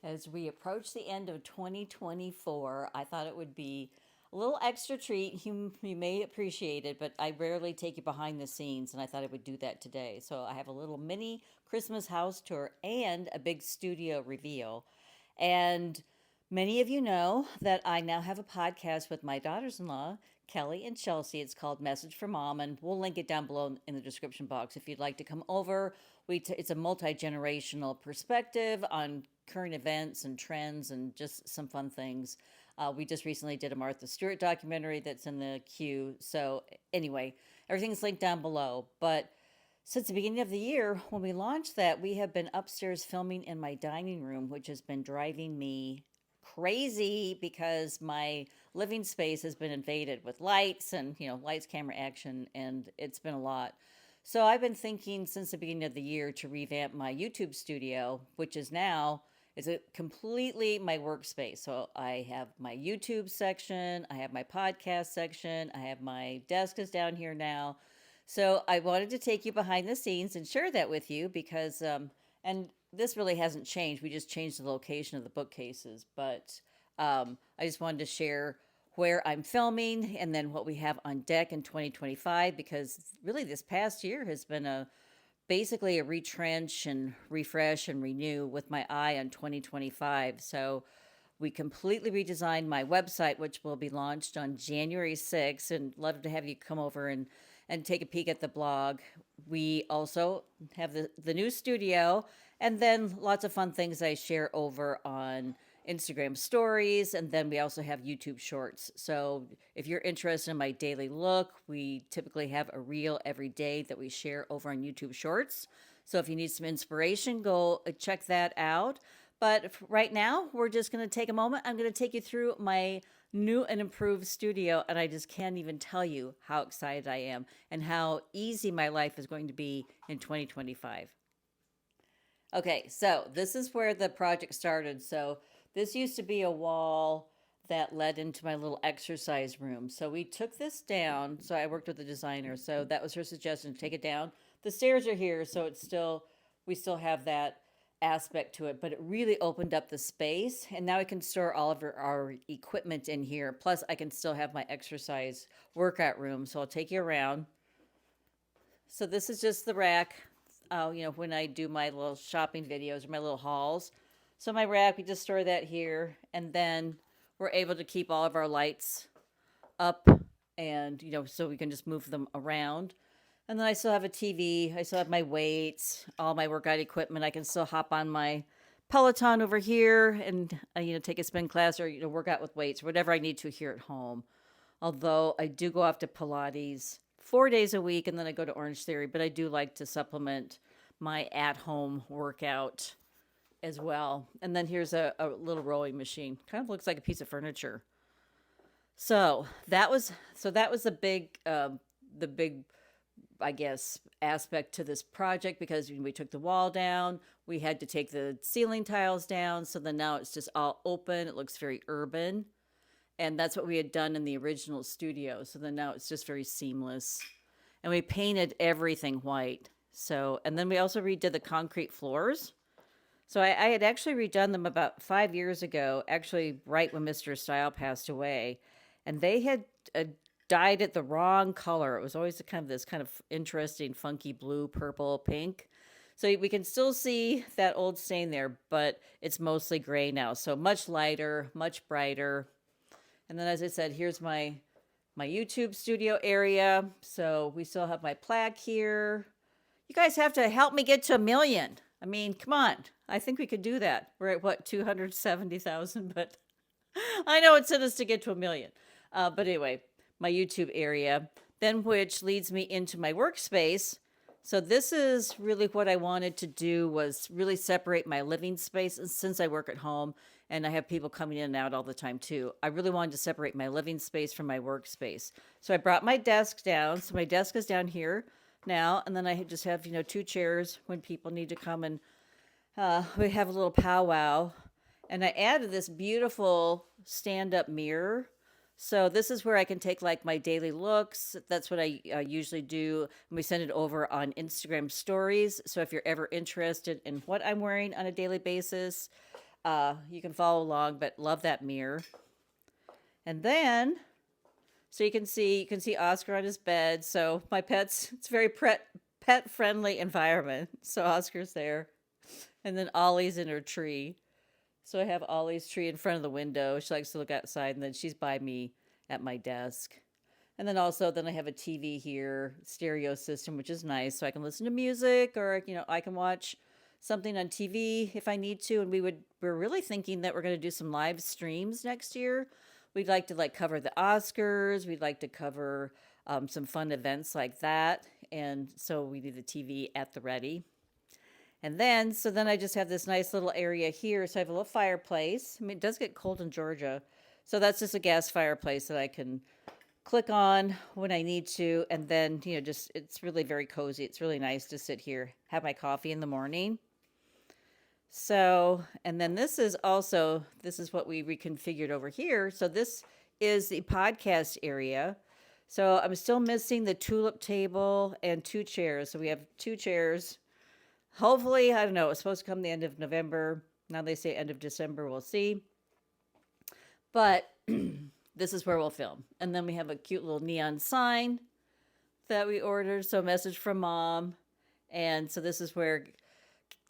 As we approach the end of 2024, I thought it would be a little extra treat. You may appreciate it, but I rarely take you behind the scenes, and I thought I would do that today. So I have a little mini Christmas house tour and a big studio reveal. And many of you know that I now have a podcast with my daughters in law, Kelly and Chelsea. It's called Message for Mom, and we'll link it down below in the description box if you'd like to come over. It's a multi generational perspective on current events and trends and just some fun things. We just recently did a Martha Stewart documentary that's in the queue. So, anyway, everything's linked down below. But since the beginning of the year, when we launched that, we have been upstairs filming in my dining room, which has been driving me crazy because my living space has been invaded with lights and, lights, camera, action, and it's been a lot. So I've been thinking since the beginning of the year to revamp my YouTube studio, which is now it's a completely my workspace. So I have my YouTube section, I have my podcast section, I have my desk is down here now. So I wanted to take you behind the scenes and share that with you because, and this really hasn't changed. We just changed the location of the bookcases, but I just wanted to share where I'm filming and then what we have on deck in 2025 because really this past year has been basically a retrench and refresh and renew with my eye on 2025. So we completely redesigned my website, which will be launched on January 6th, and love to have you come over and take a peek at the blog. We also have the new studio and then lots of fun things I share over on Instagram stories. And then we also have YouTube shorts. So if you're interested in my daily look, we typically have a reel every day that we share over on YouTube shorts. So if you need some inspiration, go check that out. But right now, we're just going to take a moment. I'm going to take you through my new and improved studio, and I just can't even tell you how excited I am and how easy my life is going to be in 2025. Okay, so this is where the project started. So this used to be a wall that led into my little exercise room. So we took this down. So I worked with the designer. So that was her suggestion to take it down. The stairs are here, so we still have that aspect to it, but it really opened up the space. And now I can store all of our equipment in here. Plus, I can still have my exercise workout room. So I'll take you around. So this is just the rack, when I do my little shopping videos or my little hauls. So my rack, we just store that here. And then we're able to keep all of our lights up and, so we can just move them around. And then I still have a TV. I still have my weights, all my workout equipment. I can still hop on my Peloton over here and, take a spin class or, work out with weights, whatever I need to here at home. Although I do go off to Pilates 4 days a week and then I go to Orange Theory, but I do like to supplement my at home workout as well. And then here's a little rowing machine. Kind of looks like a piece of furniture. So that was the big I guess, aspect to this project because we took the wall down. We had to take the ceiling tiles down. So then now it's just all open. It looks very urban. And that's what we had done in the original studio. So then now it's just very seamless. And we painted everything white. So, and then we also redid the concrete floors. So I had actually redone them about 5 years ago, actually right when Mr. Style passed away. And they had dyed it the wrong color. It was always this kind of interesting, funky blue, purple, pink. So we can still see that old stain there, but it's mostly gray now. So much lighter, much brighter. And then, as I said, here's my YouTube studio area. So we still have my plaque here. You guys have to help me get to 1 million. I mean, come on. I think we could do that. We're at what, 270,000, but I know it's in us to get to 1 million. But anyway, my YouTube area, then which leads me into my workspace. So this is really what I wanted to do was really separate my living space since I work at home and I have people coming in and out all the time too. I really wanted to separate my living space from my workspace. So I brought my desk down. So my desk is down here now. And then I just have, 2 chairs when people need to come and we have a little powwow. And I added this beautiful stand-up mirror. So this is where I can take like my daily looks. That's what I usually do. And we send it over on Instagram stories. So if you're ever interested in what I'm wearing on a daily basis, you can follow along, but love that mirror. And then, so you can see Oscar on his bed. So my pets, it's a very pet friendly environment. So Oscar's there. And then Ollie's in her tree. So I have Ollie's tree in front of the window. She likes to look outside, and then she's by me at my desk. And then also, then I have a TV here, stereo system, which is nice. So I can listen to music, or, I can watch something on TV if I need to. And we're really thinking that we're going to do some live streams next year. We'd like to cover the Oscars. We'd like to cover some fun events like that. And so we need the TV at the ready. And then, so then I just have this nice little area here. So I have a little fireplace. I mean, it does get cold in Georgia. So that's just a gas fireplace that I can click on when I need to. And then, just, it's really very cozy. It's really nice to sit here, have my coffee in the morning. So, and then this is what we reconfigured over here. So this is the podcast area. So I'm still missing the tulip table and 2 chairs. So we have 2 chairs. Hopefully, I don't know, it's supposed to come the end of November. Now they say end of December, we'll see. But this is where we'll film. And then we have a cute little neon sign that we ordered. So, message from mom. And so this is where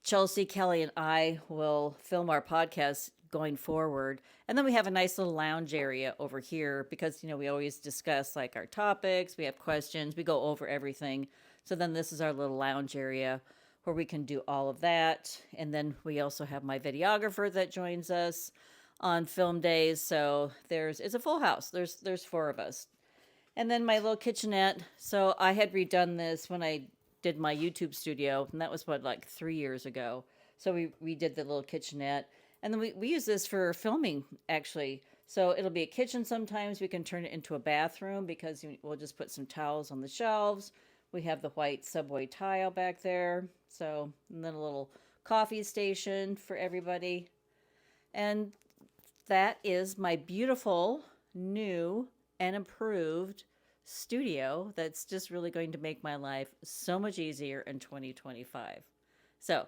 Chelsea, Kelly, and I will film our podcast going forward. And then we have a nice little lounge area over here because, we always discuss our topics. We have questions. We go over everything. So then this is our little lounge area where we can do all of that. And then we also have my videographer that joins us on film days. So it's a full house. There's 4 of us. And then my little kitchenette. So I had redone this when I did my YouTube studio, and that was 3 years ago. So we did the little kitchenette. And then we use this for filming, actually. So it'll be a kitchen sometimes. We can turn it into a bathroom because we'll just put some towels on the shelves. We have the white subway tile back there. So, and then a little coffee station for everybody. And that is my beautiful, new, and improved studio that's just really going to make my life so much easier in 2025. So,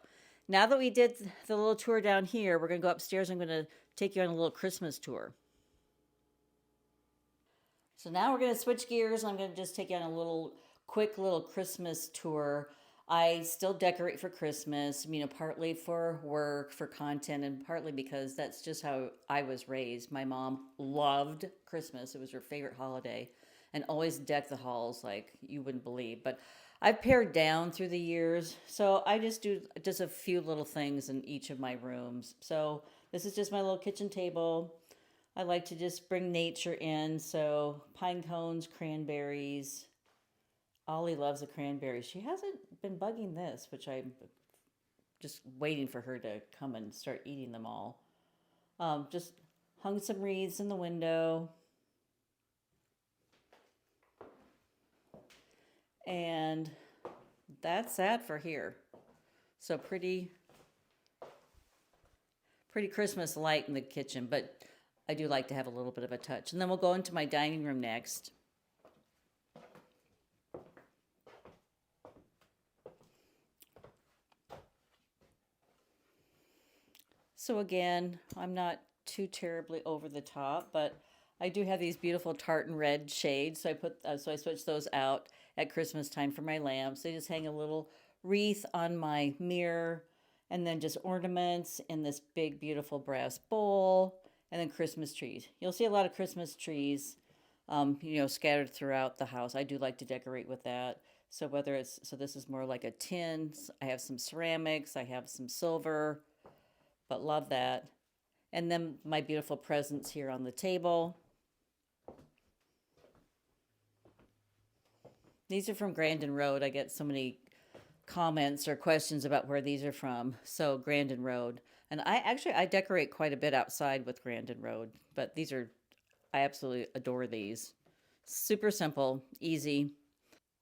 now that we did the little tour down here, we're going to go upstairs. I'm going to take you on a little Christmas tour. So now we're going to switch gears. I'm going to just take you on a quick little Christmas tour. I still decorate for Christmas, partly for work, for content, and partly because that's just how I was raised. My mom loved Christmas. It was her favorite holiday and always decked the halls like you wouldn't believe. But I've pared down through the years, so I just do just a few little things in each of my rooms. So this is just my little kitchen table. I like to just bring nature in, so pine cones, cranberries. Ollie loves the cranberries. She hasn't been bugging this, which I'm just waiting for her to come and start eating them all. Just hung some wreaths in the window. And that's that for here. So pretty Christmas light in the kitchen, but I do like to have a little bit of a touch. And then we'll go into my dining room next. So again, I'm not too terribly over the top, but I do have these beautiful tartan red shades. So I switched those out at Christmas time for my lamps. They just hang a little wreath on my mirror, and then just ornaments in this big, beautiful brass bowl, and then Christmas trees. You'll see a lot of Christmas trees, scattered throughout the house. I do like to decorate with that. So this is more like a tin. I have some ceramics. I have some silver, but love that. And then my beautiful presents here on the table. These are from Grandin Road. I get so many comments or questions about where these are from. So Grandin Road. And I decorate quite a bit outside with Grandin Road, but I absolutely adore these. Super simple, easy.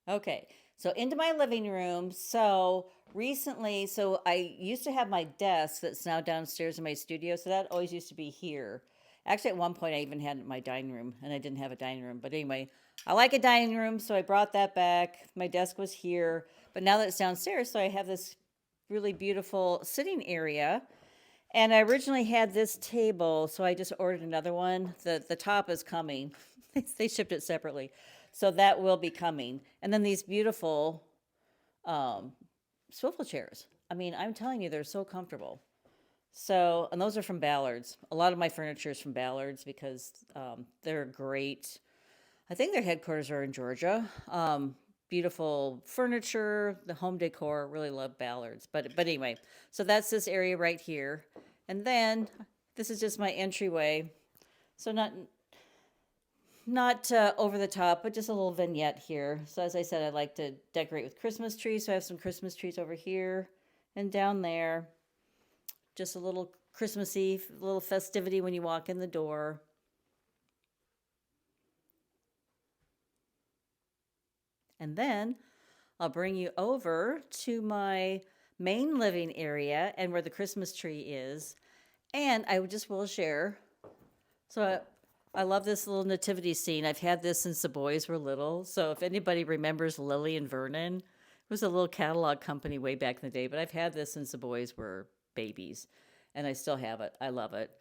Okay, so into my living room. So recently, I used to have my desk that's now downstairs in my studio. So that always used to be here. Actually, at one point, I even had my dining room, and I didn't have a dining room. But anyway, I like a dining room, so I brought that back. My desk was here, but now that it's downstairs, so I have this really beautiful sitting area. And I originally had this table, so I just ordered another one. The top is coming. They shipped it separately. So that will be coming. And then these beautiful um, swivel chairs. I mean, I'm telling you, they're so comfortable. So, and those are from Ballard's. A lot of my furniture is from Ballard's because they're great. I think their headquarters are in Georgia. Beautiful furniture, the home decor. Really love Ballard's. But anyway, so that's this area right here, and then this is just my entryway. So not over the top, but just a little vignette here. So as I said, I like to decorate with Christmas trees. So I have some Christmas trees over here and down there. Just a little Christmassy, little festivity when you walk in the door. And then I'll bring you over to my main living area and where the Christmas tree is. And I just will share. So I love this little nativity scene. I've had this since the boys were little. So if anybody remembers Lily and Vernon, it was a little catalog company way back in the day, but I've had this since the boys were babies. And I still have it. I love it.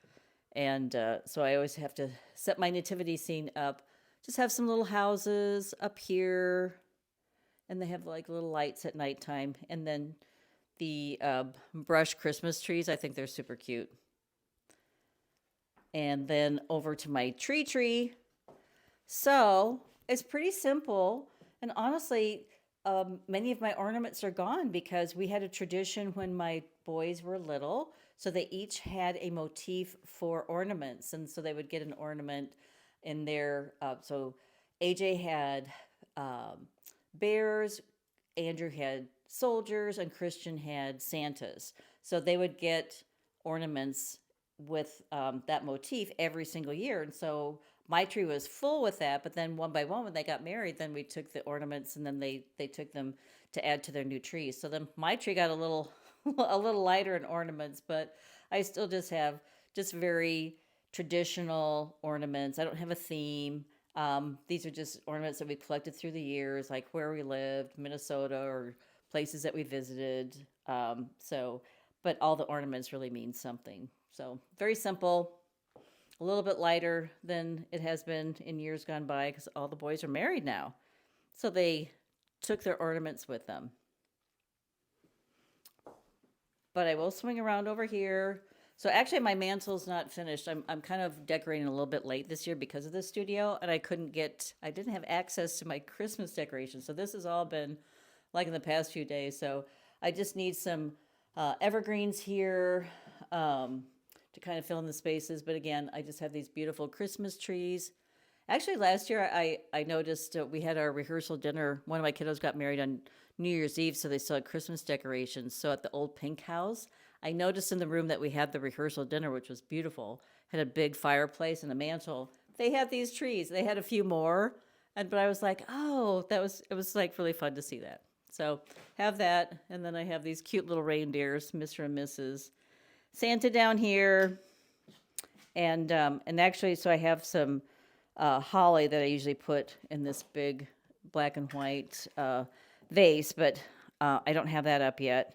And so I always have to set my nativity scene up. Just have some little houses up here, and they have like little lights at nighttime. And then the brush Christmas trees, I think they're super cute. And then over to my tree. So it's pretty simple. And honestly, many of my ornaments are gone because we had a tradition when my boys were little. So they each had a motif for ornaments. And so they would get an ornament in their, so AJ had bears, Andrew had soldiers, and Christian had Santas. So they would get ornaments with that motif every single year. And so my tree was full with that. But then one by one, when they got married, then we took the ornaments and then they took them to add to their new trees. So then my tree got a little a little lighter in ornaments, but I still just have just very traditional ornaments. I don't have a theme. These are just ornaments that we collected through the years, like where we lived, Minnesota, or places that we visited. But all the ornaments really mean something. So very simple, a little bit lighter than it has been in years gone by because all the boys are married now. So they took their ornaments with them. But I will swing around over here. So actually my mantle's not finished. I'm kind of decorating a little bit late this year because of the studio, and I didn't have access to my Christmas decorations. So this has all been like in the past few days. So I just need some evergreens here to kind of fill in the spaces. But again, I just have these beautiful Christmas trees. Actually, last year I noticed we had our rehearsal dinner. One of my kiddos got married on New Year's Eve, so they still had Christmas decorations. So at the old pink house, I noticed in the room that we had the rehearsal dinner, which was beautiful, had a big fireplace and a mantle. They had these trees. They had a few more, but I was like, oh, it was like really fun to see that. So have that, and then I have these cute little reindeers, Mr. and Mrs. Santa down here, and actually, so I have some holly that I usually put in this big black and white vase, but I don't have that up yet.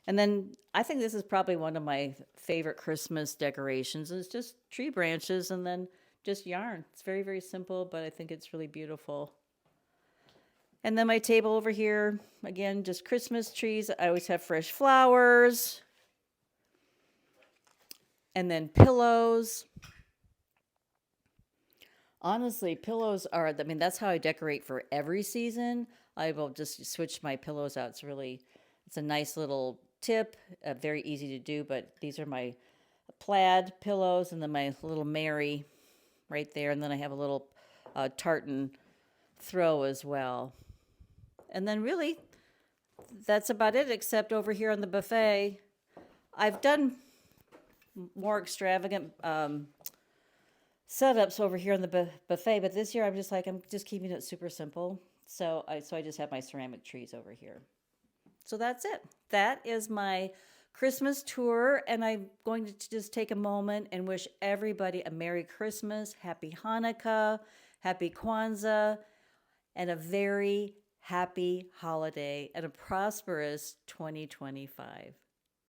And then I think this is probably one of my favorite Christmas decorations. It's just tree branches and then just yarn. It's very, very simple, but I think it's really beautiful. And then my table over here, again, just Christmas trees. I always have fresh flowers. And then pillows. Honestly, pillows are, I mean, that's how I decorate for every season. I will just switch my pillows out. It's a nice little tip, very easy to do, but these are my plaid pillows and then my little Mary right there. And then I have a little tartan throw as well. And then really, that's about it, except over here on the buffet. I've done more extravagant setups over here on the buffet, but this year I'm just keeping it super simple. So I just have my ceramic trees over here. So that's it. That is my Christmas tour, and I'm going to just take a moment and wish everybody a Merry Christmas, Happy Hanukkah, Happy Kwanzaa, and a very happy holiday and a prosperous 2025.